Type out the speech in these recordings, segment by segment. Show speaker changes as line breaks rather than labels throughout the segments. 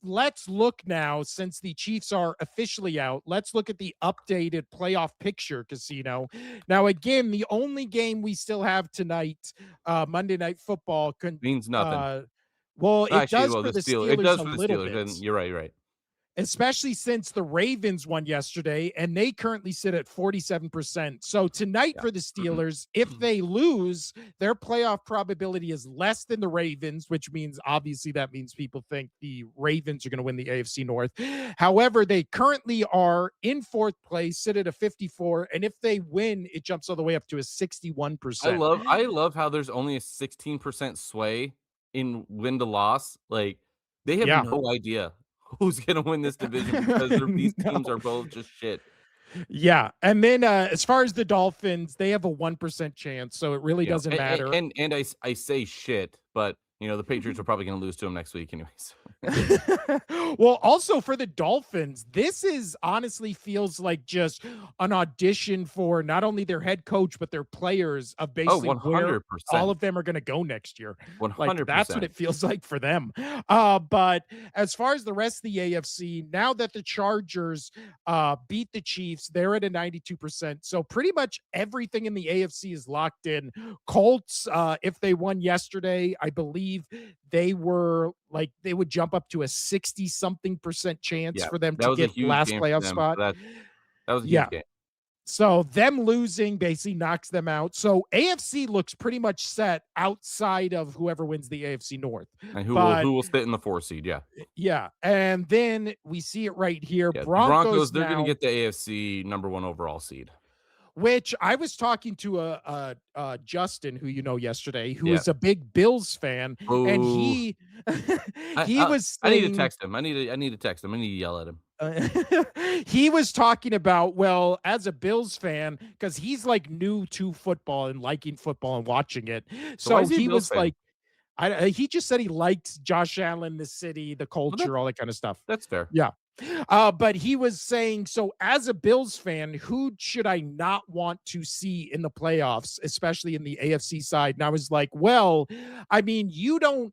let's look now, since the Chiefs are officially out, let's look at the updated playoff picture, Casino. Now, again, the only game we still have tonight, Monday Night Football,
Means nothing.
well, it
Actually,
does
well,
for the
it
Steelers
does
a
for the
little
Steelers,
bit,
and you're right, you're right.
especially since the Ravens won yesterday and they currently sit at 47%. So tonight
Yeah.
for the Steelers, if they lose, their playoff probability is less than the Ravens, which means obviously that means people think the Ravens are going to win the AFC North. However, they currently are in fourth place, sit at a 54, and if they win, it jumps all the way up to a 61%.
I love how there's only a 16% sway in win to loss. Like, they have
Yeah.
no idea who's gonna win this division because these teams
No.
are both just shit.
Yeah, and then, as far as the Dolphins, they have a 1% chance, so it really
You know,
doesn't matter.
and I say shit, but, the Patriots are probably gonna lose to them next week anyways.
Well, also for the Dolphins, this is honestly feels like just an audition for not only their head coach, but their players of
Oh,
basically where all
100%,
of them are gonna go next year. Like, that's what
100%.
it feels like for them. But as far as the rest of the AFC, now that the Chargers beat the Chiefs, they're at a 92%. So pretty much everything in the AFC is locked in. Colts, if they won yesterday, I believe they were like they would jump up to a 60 something percent chance
Yeah,
for them
that
to
was a
get
huge
last
game for
playoff
them,
spot.
so that was a huge
Yeah.
game.
So them losing basically knocks them out. So AFC looks pretty much set outside of whoever wins the AFC North.
And
But
who will sit in the 4 seed, yeah.
yeah, and then we see it right here.
Yeah, the Broncos,
Broncos
they're gonna
now,
get the AFC number 1 overall seed.
which I was talking to Justin, who you know yesterday, who
Yeah.
is a big Bills fan, and
Oh,
he
I
he
I
was
I need to
saying
text him. I need to text him. I need to yell at him.
uh, he was talking about, well, as a Bills fan, because he's like new to football and liking football and watching it.
So why
So
is he a
he
Bills
was
fan?
like, he just said he liked Josh Allen, the city, the
Well,
culture, all that kind of stuff.
that's fair.
Yeah. But he was saying, so as a Bills fan, who should I not want to see in the playoffs, especially in the AFC side? And I was like, well, I mean, you don't,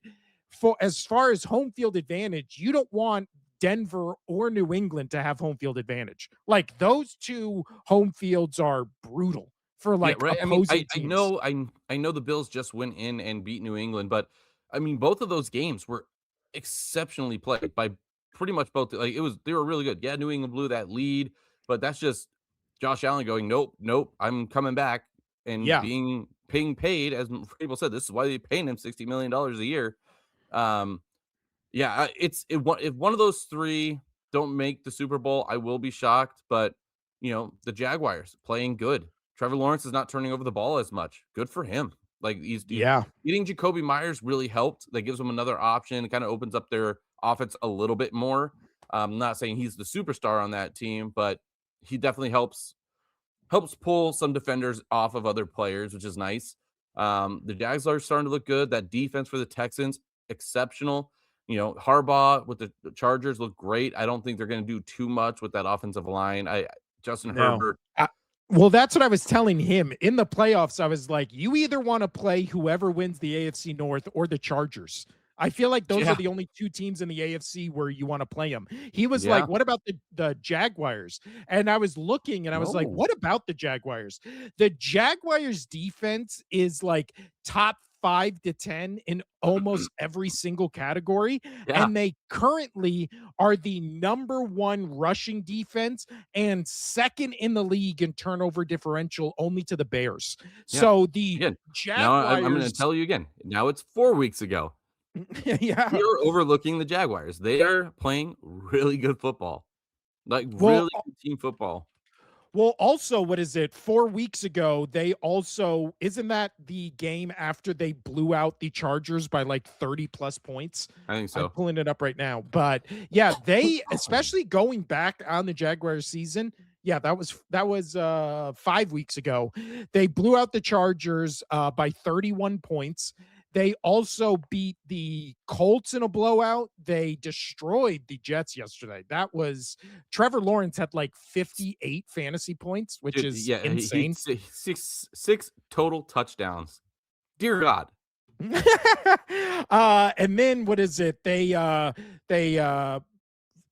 for as far as home field advantage, you don't want Denver or New England to have home field advantage. Like those two home fields are brutal for
Yeah,
like
right. I mean,
opposing teams.
I know the Bills just went in and beat New England, but I mean, both of those games were exceptionally played by pretty much both. Like, they were really good. Yeah, New England blew that lead, but that's just Josh Allen going, nope, nope, I'm coming back and
Yeah.
being paid. As people said, this is why they paying him $60 million a year. Um, yeah, if one of those three don't make the Super Bowl, I will be shocked. But the Jaguars playing good. Trevor Lawrence is not turning over the ball as much. Good for him. Like, he's
Yeah.
getting Jacoby Myers really helped. That gives them another option. It kind of opens up their offense a little bit more. I'm not saying he's the superstar on that team, but he definitely helps pull some defenders off of other players, which is nice. The Jags are starting to look good. That defense for the Texans, exceptional. Harbaugh with the Chargers look great. I don't think they're going to do too much with that offensive line. Justin
No.
Herbert.
Well, that's what I was telling him in the playoffs. I was like, you either want to play whoever wins the AFC North or the Chargers. I feel like those are
Yeah,
the only two teams in the AFC where you want to play them. He was
yeah.
like, what about the Jaguars? And I was looking and I was like,
No.
what about the Jaguars? The Jaguars defense is like top 5 to 10 in almost every single category.
Yeah,
And they currently are the number one rushing defense and second in the league in turnover differential, only to the Bears.
yeah.
So the
Again, now I'm going to
Jaguars,
tell you again. Now it's 4 weeks ago.
yeah.
You're overlooking the Jaguars. They are playing really good football, like
Well,
really good team football.
also, what is it? 4 weeks ago, they also isn't that the game after they blew out the Chargers by like 30 plus points?
I think
I'm
so.
pulling it up right now. But yeah, they especially going back on the Jaguars season. Yeah, that was 5 weeks ago. They blew out the Chargers by 31 points. They also beat the Colts in a blowout. They destroyed the Jets yesterday. That was Trevor Lawrence had like 58 fantasy points, which
Dude,
is
yeah, he
insane.
six total touchdowns. Dear God.
And then what is it? They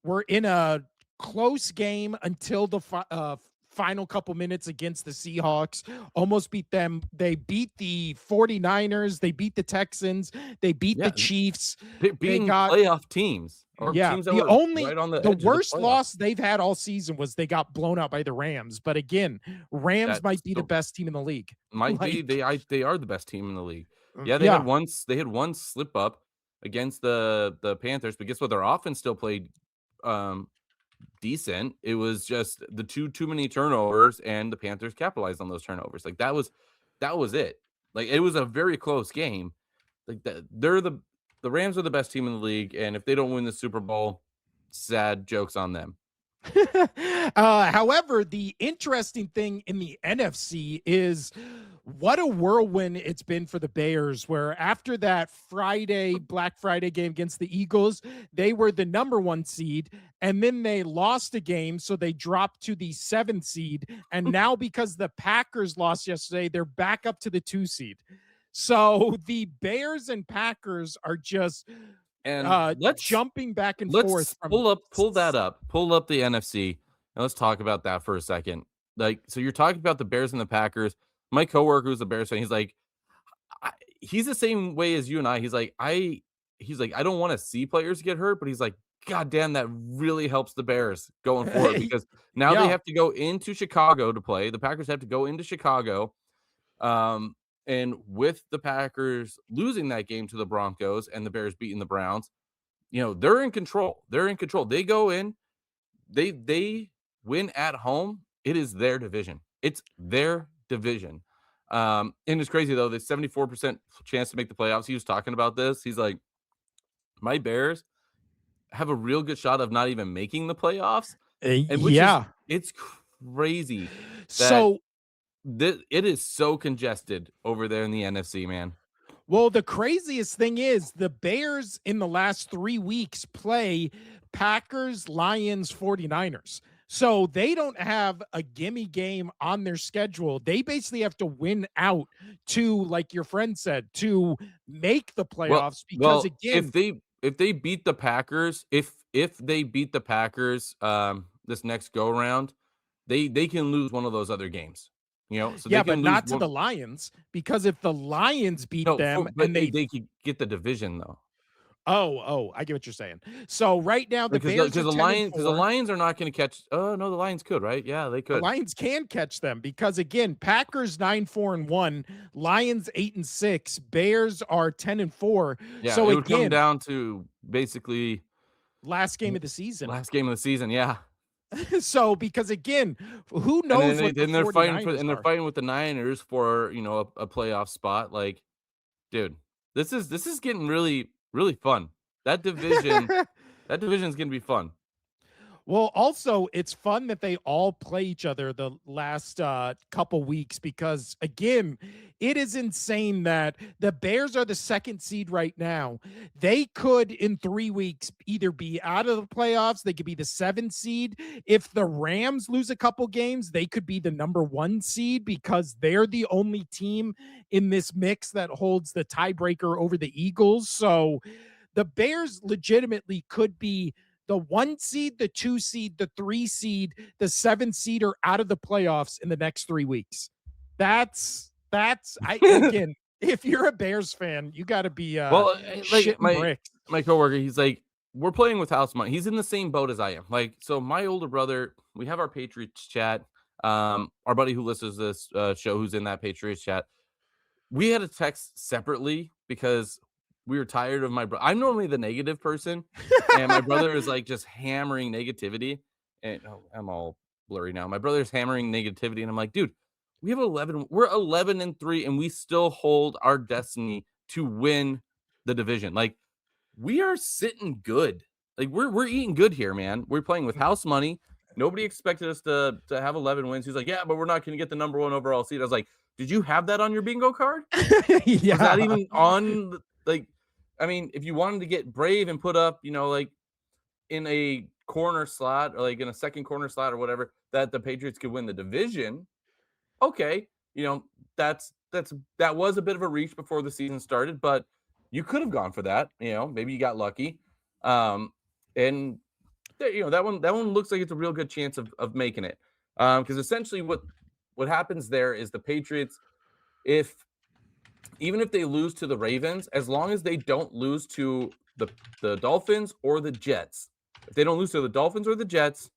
were in a close game until the final couple minutes against the Seahawks. Almost beat them. They beat the 49ers. They beat the Texans. They beat the
Yeah,
Chiefs. They
beating
got
playoff teams or
yeah,
teams that were right on the
the
edge of the
worst
playoffs.
loss they've had all season was they got blown out by the Rams. But again, Rams
That's
might be the
still
best team in the league.
might be.
Like,
They are the best team in the league. Yeah,
yeah.
they had one slip up against the Panthers, but guess what? Their offense still played um decent. It was just the too many turnovers, and the Panthers capitalized on those turnovers. Like that was it. Like it was a very close game. Like they're the Rams are the best team in the league, and if they don't win the Super Bowl, sad jokes on them.
However, the interesting thing in the NFC is what a whirlwind it's been for the Bears, where after that Black Friday game against the Eagles, they were the number one seed, and then they lost a game, so they dropped to the seventh seed. And now, because the Packers lost yesterday, they're back up to the two seed. So the Bears and Packers are just
And
jumping back and forth
let's
from
pull up the NFC, and let's talk about that for a second. Like, so you're talking about the Bears and the Packers. My coworker who's a Bears fan, he's like, he's the same way as you and I. He's like, I don't want to see players get hurt, but he's like, God damn, that really helps the Bears going forward because now they
yeah.
have to go into Chicago to play. The Packers have to go into Chicago. Um, and with the Packers losing that game to the Broncos and the Bears beating the Browns, they're in control. They're in control. They go in, they win at home. It is their division. It's their division. And it's crazy though, the 74% chance to make the playoffs. He was talking about this. He's like, my Bears have a real good shot of not even making the playoffs. And
Yeah.
it's crazy that
So,
it is so congested over there in the NFC, man.
well, the craziest thing is the Bears in the last 3 weeks play Packers, Lions, 49ers. So they don't have a gimme game on their schedule. They basically have to win out to, like your friend said, to make the
Well,
playoffs because,
well,
again,
if they beat the Packers, if they beat the Packers this next go round, they can lose one of those other games. So they
yeah, but
can lose
not to
one.
the Lions because if the Lions beat
No,
them
but
and they
they could get the division though.
I get what you're saying. So right now the
Because
Bears are 10 and
The
4.
Lions are not going to catch. Oh no, the Lions could, right? Yeah, they
The
could.
Lions can catch them because again, Packers 9-4-1, Lions 8-6, Bears are 10-4.
Yeah,
So
it would come
again,
down to basically
last game of the season.
last game of the season. Yeah,
So because again, who
and
knows what the
then they're fighting
49ers
they're
are?
fighting with the Niners for a playoff spot. Like, dude, this is getting really really fun. That division that division is going to be fun.
Well, also, it's fun that they all play each other the last couple weeks because, again, it is insane that the Bears are the second seed right now. They could, in 3 weeks, either be out of the playoffs, they could be the seventh seed. If the Rams lose a couple games, they could be the number one seed because they're the only team in this mix that holds the tiebreaker over the Eagles. So the Bears legitimately could be the one seed, the two seed, the three seed, the seven seed are out of the playoffs in the next 3 weeks. That's I again, if you're a Bears fan, you got to be
Well, like
shitting bricks.
my coworker, he's like, we're playing with house money. He's in the same boat as I am. Like, so my older brother, we have our Patriots chat. Our buddy who listens to this show, who's in that Patriots chat, we had a text separately because we were tired of my brother. I'm normally the negative person, and my brother is like just hammering negativity. And I'm all blurry now. My brother's hammering negativity, and I'm like, dude, we're 11-3, and we still hold our destiny to win the division. Like, we are sitting good. Like, we're eating good here, man. We're playing with house money. Nobody expected us to have 11 wins. He's like, yeah, but we're not going to get the number one overall seed. I was like, did you have that on your bingo card? Was that
Yeah.
even on like, I mean, if you wanted to get brave and put up, like in a corner slot or like in a second corner slot or whatever, that the Patriots could win the division, okay, that's that was a bit of a reach before the season started, but you could have gone for that. Maybe you got lucky. And that one looks like it's a real good chance of making it. Because essentially what happens there is the Patriots, if even if they lose to the Ravens, as long as they don't lose to the Dolphins or the Jets, if they don't lose to the Dolphins or the Jets,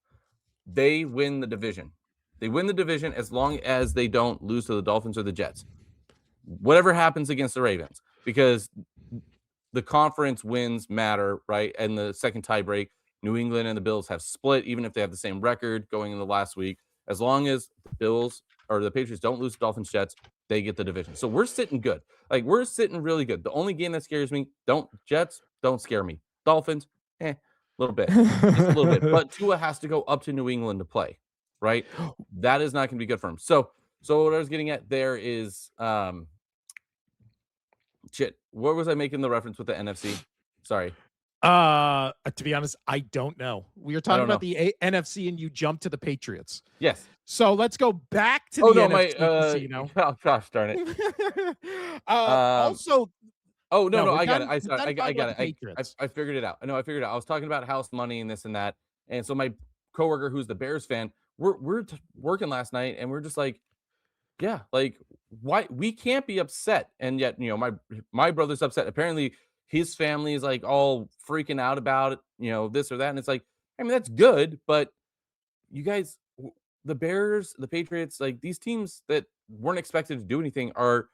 they win the division. They win the division as long as they don't lose to the Dolphins or the Jets. Whatever happens against the Ravens, because the conference wins matter, right? And the second tie break, New England and the Bills have split, even if they have the same record going into last week. As long as the Bills or the Patriots don't lose to Dolphins, Jets, they get the division. So we're sitting good. Like, we're sitting really good. The only game that scares me, Jets don't scare me. Dolphins, a little bit. Just a little bit. But Tua has to go up to New England to play, right? That is not going to be good for him. So what I was getting at there is what was I making the reference with the NFC? Sorry.
To be honest, I don't know. We were talking about the NFC and you jumped to the Patriots.
Yes.
So let's go back to the NFC casino.
Oh gosh, darn it.
Also,
no, I got it. I got it. I figured it out. I figured it out. I was talking about house money and this and that. And so my coworker, who's the Bears fan, we're working last night, and we're just like, yeah, like, why we can't be upset, and yet my brother's upset. Apparently, his family is like all freaking out about it, this or that, and it's like, I mean, that's good, but you guys, the Bears, the Patriots, like these teams that weren't expected to do anything are,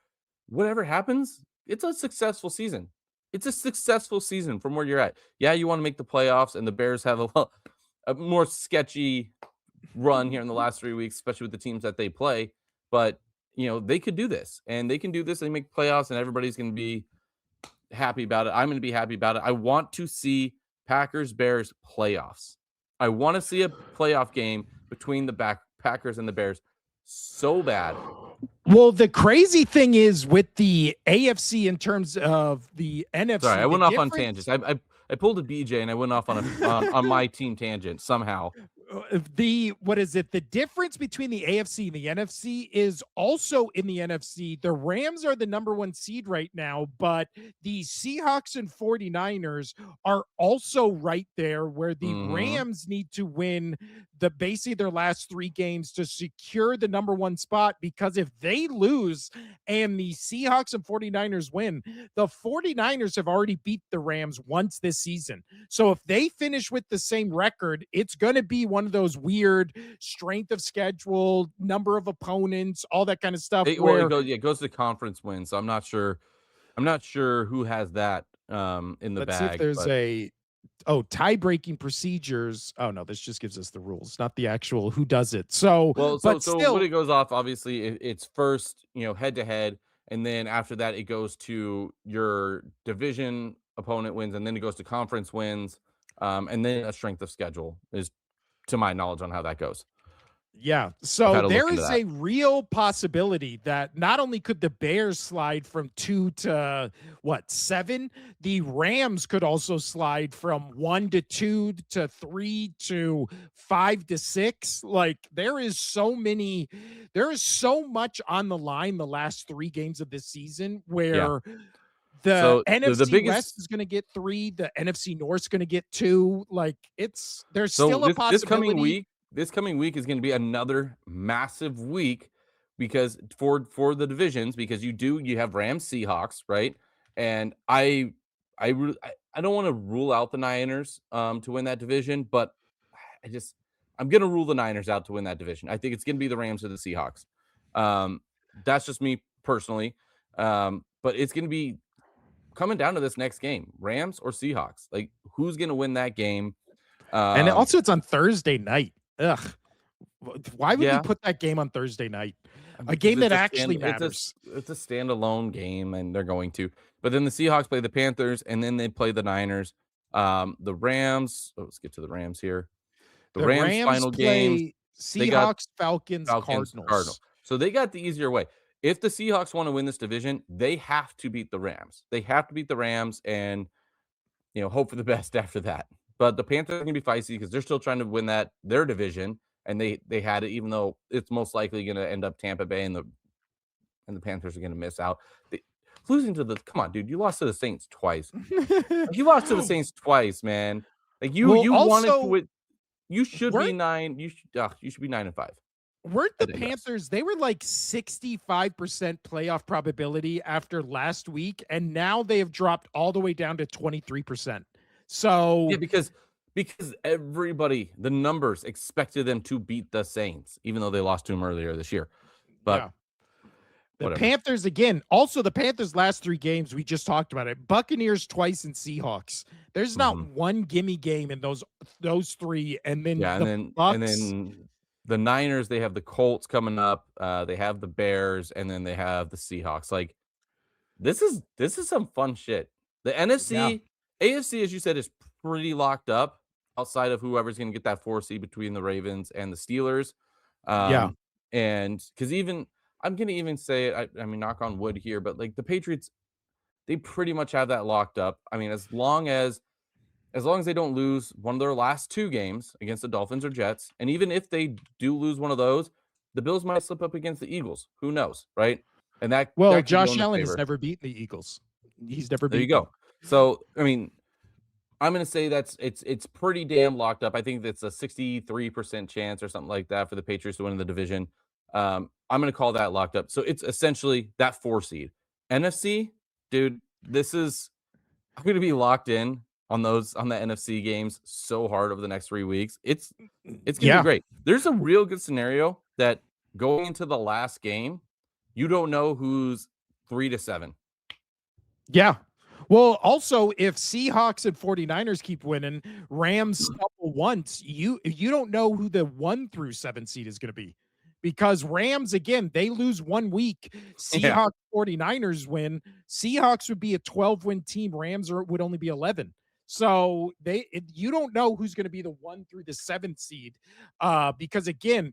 whatever happens, it's a successful season. It's a successful season from where you're at. Yeah, you want to make the playoffs, and the Bears have a more sketchy run here in the last 3 weeks, especially with the teams that they play. But they could do this, and they can do this. They make playoffs, and everybody's going to be happy about it. I'm going to be happy about it. I want to see Packers Bears playoffs. I want to see a playoff game between the Packers and the Bears so bad.
Well, the crazy thing is with the AFC in terms of the NFC.
Sorry, I went off on tangents. I pulled a BJ and I went off on my team tangent somehow.
What is it? The difference between the AFC and the NFC is also in the NFC. The Rams are the number 1 seed right now, but the Seahawks and 49ers are also right there, where the Rams need to win basically their last 3 games to secure the number 1 spot, because if they lose and the Seahawks and 49ers win, the 49ers have already beat the Rams once this season. So if they finish with the same record, it's going to be one of those weird strength of schedule, number of opponents, all that kind of stuff.
It goes to conference wins. So I'm not sure who has that in the bag.
Let's see if there's tie-breaking procedures. Oh no, this just gives us the rules, not the actual who does it. So still,
what it goes off, obviously, it's first, head to head, and then after that it goes to your division opponent wins, and then it goes to conference wins, and then a strength of schedule is, to my knowledge, on how that goes.
Yeah. So there is a real possibility that not only could the Bears slide from 2 to 7, the Rams could also slide from 1 to 2 to 3 to 5 to 6. Like, there is so much on the line the last 3 games of this season, where the NFC West is going to get 3, the NFC North is going to get 2. Like, there's still a possibility.
This coming week is going to be another massive week, because for the divisions, because you have Rams Seahawks, right? And I don't want to rule out the Niners to win that division, but I'm going to rule the Niners out to win that division. I think it's going to be the Rams or the Seahawks. That's just me personally. But it's going to be coming down to this next game, Rams or Seahawks. Like, who's going to win that game?
And also it's on Thursday night. Ugh. Why would you put that game on Thursday night? A game that actually matters.
It's a standalone game, and they're going to. But then the Seahawks play the Panthers, and then they play the Niners. The Rams. Let's get to the Rams here. The Rams final game.
Seahawks, Falcons, Cardinals.
So they got the easier way. If the Seahawks want to win this division, they have to beat the Rams. They have to beat the Rams, and hope for the best after that. But the Panthers are going to be feisty because they're still trying to win their division, and they had it, even though it's most likely going to end up Tampa Bay and and the Panthers are going to miss out. Losing to the come on, dude, you lost to the Saints twice. Like, you lost to the Saints twice, man. Like
Well,
you wanted to
also,
win. You should be
weren't
9. You should be 9-5.
weren't
I
the
digress.
Panthers, they were like 65% playoff probability after last week, and now they have dropped all the way down to 23%.
Yeah,
So,
because everybody, the numbers expected them to beat the Saints, even though they lost to them earlier this year. But
yeah. The
whatever.
Panthers again. Also, the Panthers' last 3 games, we just talked about it. Buccaneers twice and Seahawks. There's not
Mhm.
one gimme game in those 3, and then
Yeah,
the
and
Bucks.
then the Niners, they have the Colts coming up. They have the Bears, and then they have the Seahawks. Like this is some fun shit. The
Yeah,
NFC, AFC, as you said, is pretty locked up outside of whoever's going to get that 4 seed between the Ravens and the Steelers.
yeah,
Um, and because even I'm going to even say, I mean, knock on wood here, but like the Patriots, they pretty much have that locked up. I mean, as long as they don't lose one of their last 2 games against the Dolphins or Jets, and even if they do lose one of those, the Bills might slip up against the Eagles. Who knows, right? And that
well,
that could go
Josh
in the
Allen has
favor.
never beaten the Eagles. He's never
There you
beat them.
go. So, I mean, I'm gonna say it's pretty damn locked up. I think that's a 63% chance or something like that for the Patriots to win the division. I'm gonna call that locked up. So it's essentially that 4 seed. NFC, dude, this is I'm gonna be locked in on the NFC games so hard over the next 3 weeks. It's gonna be
Yeah,
great. There's a real good scenario that going into the last game, you don't know who's 3 to 7.
yeah. Well, also, if Seahawks and 49ers keep winning, Rams stumble once, you don't know who the 1 through 7 seed is gonna be. Because Rams, again, they lose 1 week,
Yeah.
Seahawks, 49ers win, Seahawks would be a 12-win team, Rams would only be 11. So, you don't know who's gonna be the 1 through the 7th seed, because again,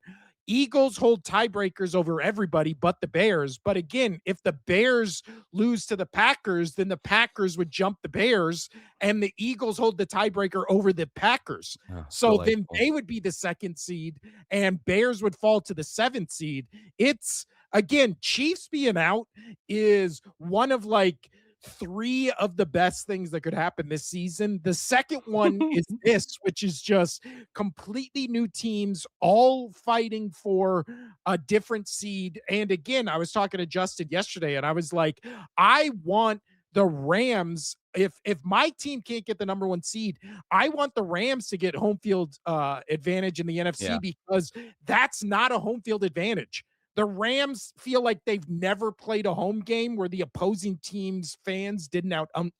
Eagles hold tiebreakers over everybody but the Bears, but again, if the Bears lose to the Packers, then the Packers would jump the Bears, and the Eagles hold the tiebreaker over the Packers.
Oh,
So then
delightful.
they would be the 2nd seed, and Bears would fall to the 7th seed. It's again, Chiefs being out is one of like 3 of the best things that could happen this season. The second one is this, which is just completely new teams all fighting for a different seed. And again, I was talking to Justin yesterday and I was like, I want the Rams, if my team can't get the number 1 seed, I want the Rams to get home field advantage in the NFC
Yeah.
because that's not a home field advantage. The Rams feel like they've never played a home game where the opposing team's fans didn't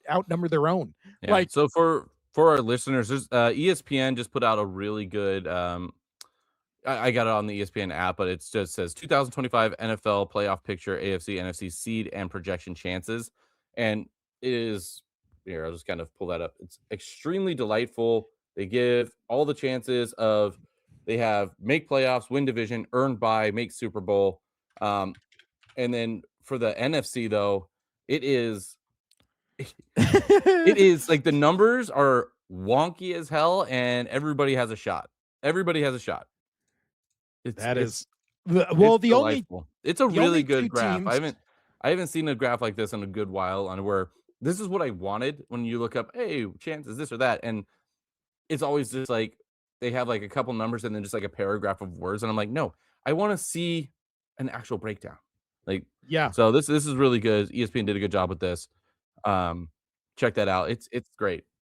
outnumber their own.
Yeah.
Like,
So for our listeners, there's ESPN just put out a really good I got it on the ESPN app, but it just says 2025 NFL playoff picture, AFC, NFC seed and projection chances. And it is here, I'll just kind of pull that up. It's extremely delightful. They give all the chances of they have make playoffs, win division, earn by, make Super Bowl. Um, and then for the NFC though, it is it is like the numbers are wonky as hell, and everybody has a shot. Everybody has a shot. It's
that
it's
is
it's
well,
delightful. It's a
the
really
only
good
2
graph. I
teams.
haven't I haven't seen a graph like this in a good while on where this is what I wanted when you look up, hey, chances this or that. And it's always just like they have like a couple numbers and then just like a paragraph of words. And I'm like, no, I want to see an actual breakdown. Like,
Yeah.
so this is really good. ESPN did a good job with this. Um, check that out. It's great.